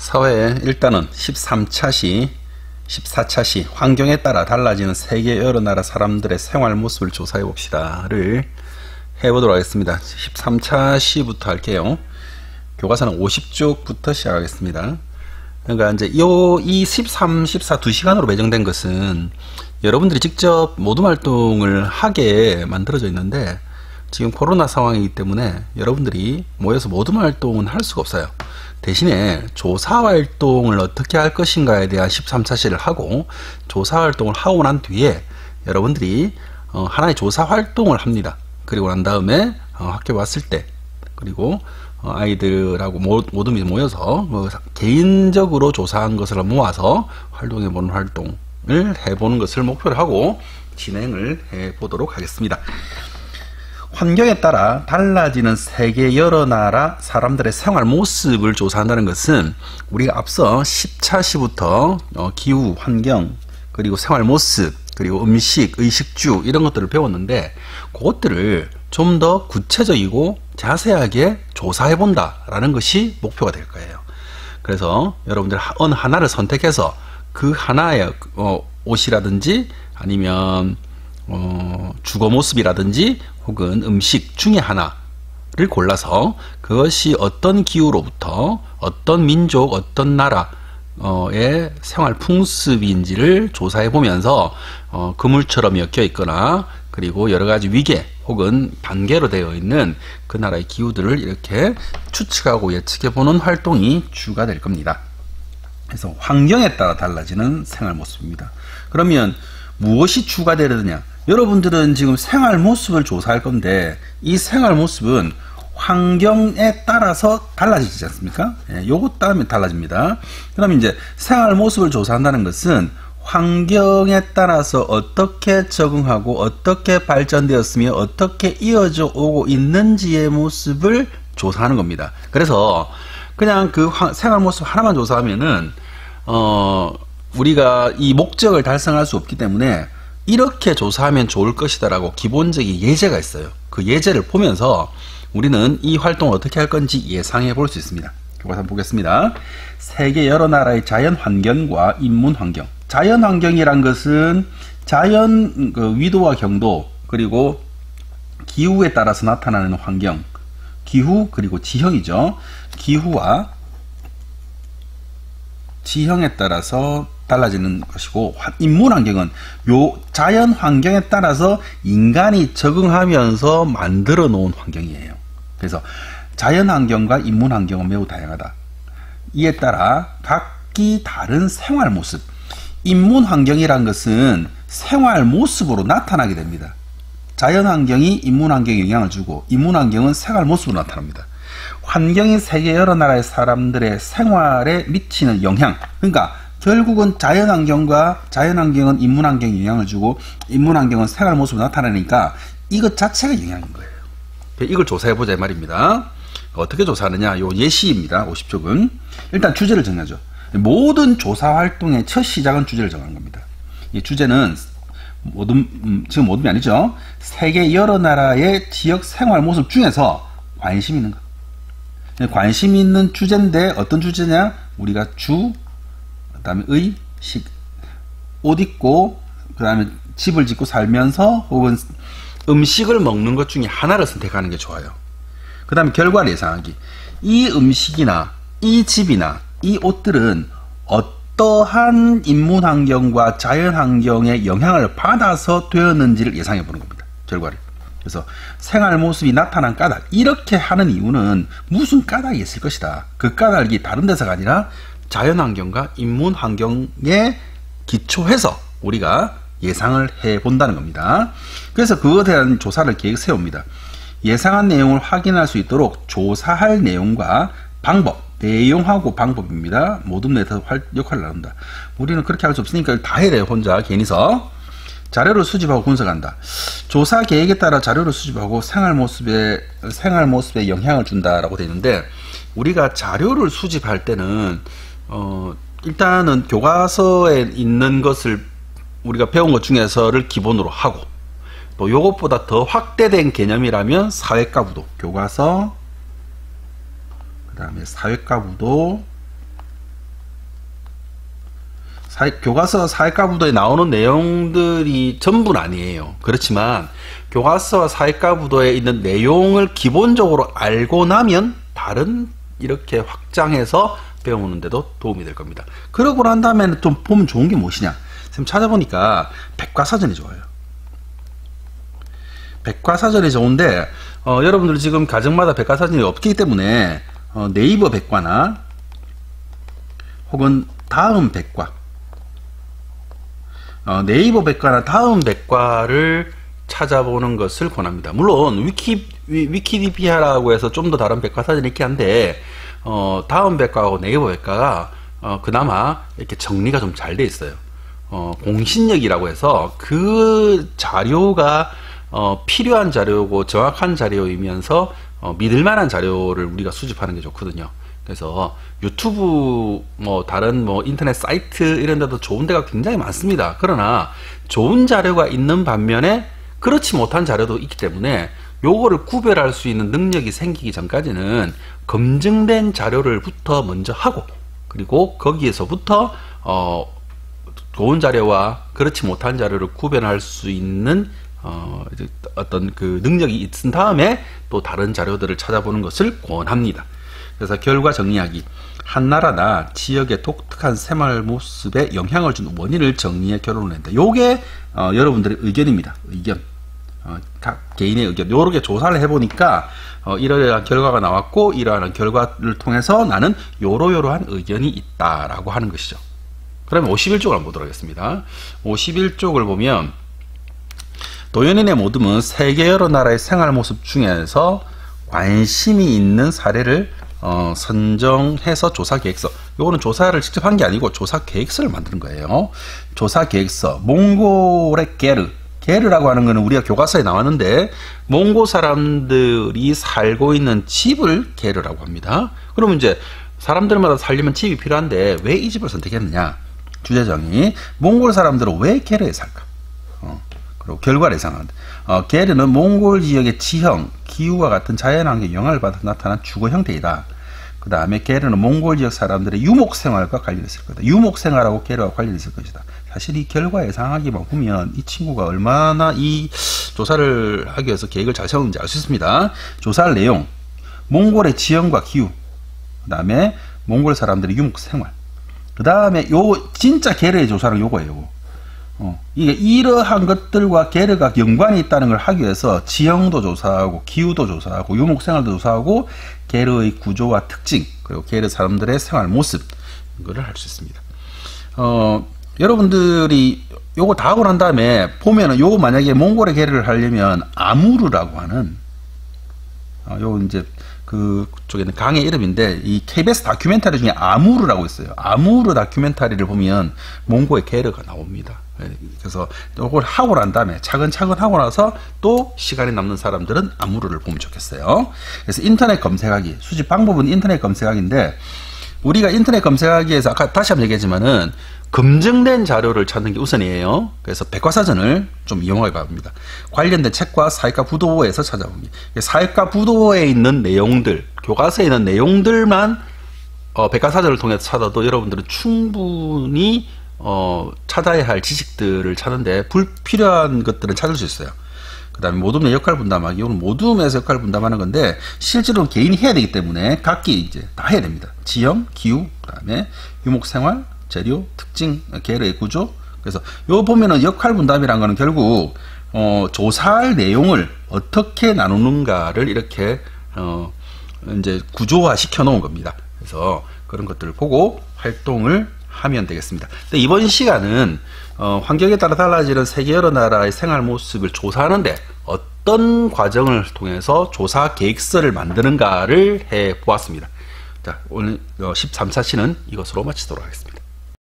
사회에 일단은 13차 시 14차 시 환경에 따라 달라지는 세계 여러 나라 사람들의 생활 모습을 조사해 봅시다를 해보도록 하겠습니다. 13차 시부터 할게요. 교과서는 50쪽부터 시작하겠습니다. 그러니까 이제 이 13, 14 2시간으로 배정된 것은 여러분들이 직접 모둠 활동을 하게 만들어져 있는데, 지금 코로나 상황이기 때문에 여러분들이 모여서 모둠 활동은 할 수가 없어요. 대신에 조사 활동을 어떻게 할 것인가에 대한 13차 시를 하고, 조사 활동을 하고 난 뒤에 여러분들이 하나의 조사 활동을 합니다. 그리고 난 다음에 학교 왔을 때, 그리고 아이들하고 모둠이 모여서 개인적으로 조사한 것을 모아서 활동해보는 활동을 해보는 것을 목표로 하고 진행을 해보도록 하겠습니다. 환경에 따라 달라지는 세계 여러 나라 사람들의 생활 모습을 조사한다는 것은 우리가 앞서 10차 시부터 기후, 환경, 그리고 생활 모습, 그리고 음식, 의식주 이런 것들을 배웠는데, 그것들을 좀 더 구체적이고 자세하게 조사해 본다 라는 것이 목표가 될 거예요. 그래서 여러분들 어느 하나를 선택해서 그 하나의 옷이라든지 아니면 주거 모습이라든지 혹은 음식 중에 하나를 골라서 그것이 어떤 기후로부터 어떤 민족, 어떤 나라의 생활 풍습인지를 조사해 보면서 그물처럼 엮여 있거나 그리고 여러 가지 위계 혹은 단계로 되어 있는 그 나라의 기후들을 이렇게 추측하고 예측해 보는 활동이 주가 될 겁니다. 그래서 환경에 따라 달라지는 생활 모습입니다. 그러면 무엇이 주가 되느냐? 여러분들은 지금 생활 모습을 조사할 건데, 이 생활 모습은 환경에 따라서 달라지지 않습니까? 요것 따르면 달라집니다. 그럼 이제 생활 모습을 조사한다는 것은 환경에 따라서 어떻게 적응하고 어떻게 발전되었으며 어떻게 이어져 오고 있는지의 모습을 조사하는 겁니다. 그래서 그냥 그 생활 모습 하나만 조사하면은 우리가 이 목적을 달성할 수 없기 때문에 이렇게 조사하면 좋을 것이다 라고 기본적인 예제가 있어요. 그 예제를 보면서 우리는 이 활동을 어떻게 할 건지 예상해 볼 수 있습니다. 교과서 한번 보겠습니다. 세계 여러 나라의 자연 환경과 인문 환경. 자연 환경이란 것은 자연 위도와 경도, 그리고 기후에 따라서 나타나는 환경, 기후 그리고 지형이죠. 기후와 지형에 따라서 달라지는 것이고, 인문 환경은 요 자연 환경에 따라서 인간이 적응하면서 만들어 놓은 환경이에요. 그래서 자연 환경과 인문 환경은 매우 다양하다. 이에 따라 각기 다른 생활 모습, 인문 환경이란 것은 생활 모습으로 나타나게 됩니다. 자연 환경이 인문 환경에 영향을 주고, 인문 환경은 생활 모습으로 나타납니다. 환경이 세계 여러 나라의 사람들의 생활에 미치는 영향, 그러니까 결국은 자연 환경은 인문 환경에 영향을 주고, 인문 환경은 생활 모습으로 나타나니까 이것 자체가 영향인 거예요. 이걸 조사해 보자 이 말입니다. 어떻게 조사하느냐? 요 예시입니다. 50쪽은 일단 주제를 정하죠. 모든 조사 활동의 첫 시작은 주제를 정하는 겁니다. 이 주제는 지금 모둠이 아니죠. 세계 여러 나라의 지역 생활 모습 중에서 관심 있는 것. 관심 있는 주제인데 어떤 주제냐? 우리가 주, 그 다음에 의, 식, 옷 입고, 그 다음에 집을 짓고 살면서 혹은 음식을 먹는 것 중에 하나를 선택하는 게 좋아요. 그 다음에 결과를 예상하기. 이 음식이나 이 집이나 이 옷들은 어떠한 인문 환경과 자연 환경의 영향을 받아서 되었는지를 예상해 보는 겁니다. 결과를. 그래서 생활 모습이 나타난 까닭, 이렇게 하는 이유는 무슨 까닭이 있을 것이다. 그 까닭이 다른 데서가 아니라 자연 환경과 인문 환경에 기초해서 우리가 예상을 해 본다는 겁니다. 그래서 그것에 대한 조사를 계획 세웁니다. 예상한 내용을 확인할 수 있도록 조사할 내용과 방법, 내용하고 방법입니다. 모든 데서 역할을 나눈다. 우리는 그렇게 할 수 없으니까 다 해야 돼요. 혼자 개인이서. 자료를 수집하고 분석한다. 조사 계획에 따라 자료를 수집하고 생활 모습에 영향을 준다라고 되어 있는데, 우리가 자료를 수집할 때는 일단은 교과서에 있는 것을 우리가 배운 것 중에서를 기본으로 하고, 또 요것보다 더 확대된 개념이라면 사회과 부도, 교과서, 그 다음에 사회과 부도, 교과서 사회과부도에 나오는 내용들이 전부는 아니에요. 그렇지만 교과서와 사회과부도에 있는 내용을 기본적으로 알고 나면 다른 이렇게 확장해서 배우는데도 도움이 될 겁니다. 그러고 난 다음에는 좀 보면 좋은 게 무엇이냐. 지금 찾아보니까 백과사전이 좋아요. 백과사전이 좋은데 여러분들 지금 가정마다 백과사전이 없기 때문에 네이버 백과나 혹은 다음 백과, 네이버 백과나 다음 백과를 찾아보는 것을 권합니다. 물론 위키디피아라고 해서 좀 더 다른 백과사전이 있긴 한데 다음 백과하고 네이버 백과가 그나마 이렇게 정리가 좀 잘 돼 있어요. 공신력이라고 해서 그 자료가 필요한 자료고 정확한 자료이면서 믿을만한 자료를 우리가 수집하는 게 좋거든요. 그래서 유튜브 다른 인터넷 사이트 이런 데도 좋은 데가 굉장히 많습니다. 그러나 좋은 자료가 있는 반면에 그렇지 못한 자료도 있기 때문에 요거를 구별할 수 있는 능력이 생기기 전까지는 검증된 자료를부터 먼저 하고, 그리고 거기에서부터 좋은 자료와 그렇지 못한 자료를 구별할 수 있는 어떤 그 능력이 있은 다음에 또 다른 자료들을 찾아보는 것을 권합니다. 그래서 결과 정리하기. 한 나라나 지역의 독특한 생활 모습에 영향을 준 원인을 정리해 결론을 낸다. 요게 여러분들의 의견입니다. 의견. 각 개인의 의견. 요렇게 조사를 해보니까 이러한 결과가 나왔고, 이러한 결과를 통해서 나는 요러요러한 의견이 있다라고 하는 것이죠. 그러면 51쪽을 한번 보도록 하겠습니다. 51쪽을 보면 도연인의 모듬은 세계 여러 나라의 생활 모습 중에서 관심이 있는 사례를 선정해서 조사 계획서. 요거는 조사를 직접 한 게 아니고 조사 계획서를 만드는 거예요. 조사 계획서. 몽골의 게르라고 하는 거는 우리가 교과서에 나왔는데, 몽고 사람들이 살고 있는 집을 게르라고 합니다. 그러면 이제 사람들마다 살려면 집이 필요한데 왜 이 집을 선택했느냐? 주제정의. 몽골 사람들은 왜 게르에 살까? 그리고 결과를 예상한다. 게르는 몽골 지역의 지형, 기후와 같은 자연환경에 영향을 받아 나타난 주거 형태이다. 그 다음에 게르는 몽골 지역 사람들의 유목생활과 관련있을 거다. 유목생활하고 게르와 관련있을 것이다. 사실 이 결과 예상하기만 보면 이 친구가 얼마나 이 조사를 하기 위해서 계획을 잘 세웠는지 알 수 있습니다. 조사할 내용. 몽골의 지형과 기후. 그 다음에 몽골 사람들의 유목생활. 그 다음에 요 진짜 게르의 조사는 요거예요. 이게 이러한 것들과 게르가 연관이 있다는 걸 하기 위해서 지형도 조사하고 기후도 조사하고 유목생활도 조사하고 게르의 구조와 특징, 그리고 게르 사람들의 생활 모습, 이거를 할 수 있습니다. 여러분들이 요거 다 하고 난 다음에 보면은 요거 만약에 몽골의 게르를 하려면 아무르라고 하는 요 이제 그쪽에는 강의 이름인데, 이 KBS 다큐멘터리 중에 아무르라고 있어요. 아무르 다큐멘터리를 보면 몽고의 게르가 나옵니다. 그래서 이걸 하고 난 다음에 차근차근 하고 나서 또 시간이 남는 사람들은 아무르를 보면 좋겠어요. 그래서 인터넷 검색하기. 수집 방법은 인터넷 검색하기인데, 우리가 인터넷 검색하기에서 아까 다시 한번 얘기했지만은 검증된 자료를 찾는 게 우선이에요. 그래서 백과사전을 좀 이용해 봅니다. 관련된 책과 사회과 부도에서 찾아봅니다. 사회과 부도에 있는 내용들, 교과서에 있는 내용들만 백과사전을 통해서 찾아도 여러분들은 충분히 찾아야 할 지식들을 찾는데 불필요한 것들은 찾을 수 있어요. 그 다음에 모둠의 역할 분담하기. 이건 모둠에서 역할 분담하는 건데, 실제로 개인이 해야 되기 때문에 각기 이제 다 해야 됩니다. 지형, 기후, 그 다음에 유목생활, 재료, 특징, 게르의 구조. 그래서 요 보면은 역할 분담이란 거는 결국 조사할 내용을 어떻게 나누는가를 이렇게 이제 구조화 시켜 놓은 겁니다. 그래서 그런 것들을 보고 활동을 하면 되겠습니다. 근데 이번 시간은 환경에 따라 달라지는 세계 여러 나라의 생활 모습을 조사하는데 어떤 과정을 통해서 조사 계획서를 만드는가를 해 보았습니다. 자, 오늘 13차시는 이것으로 마치도록 하겠습니다.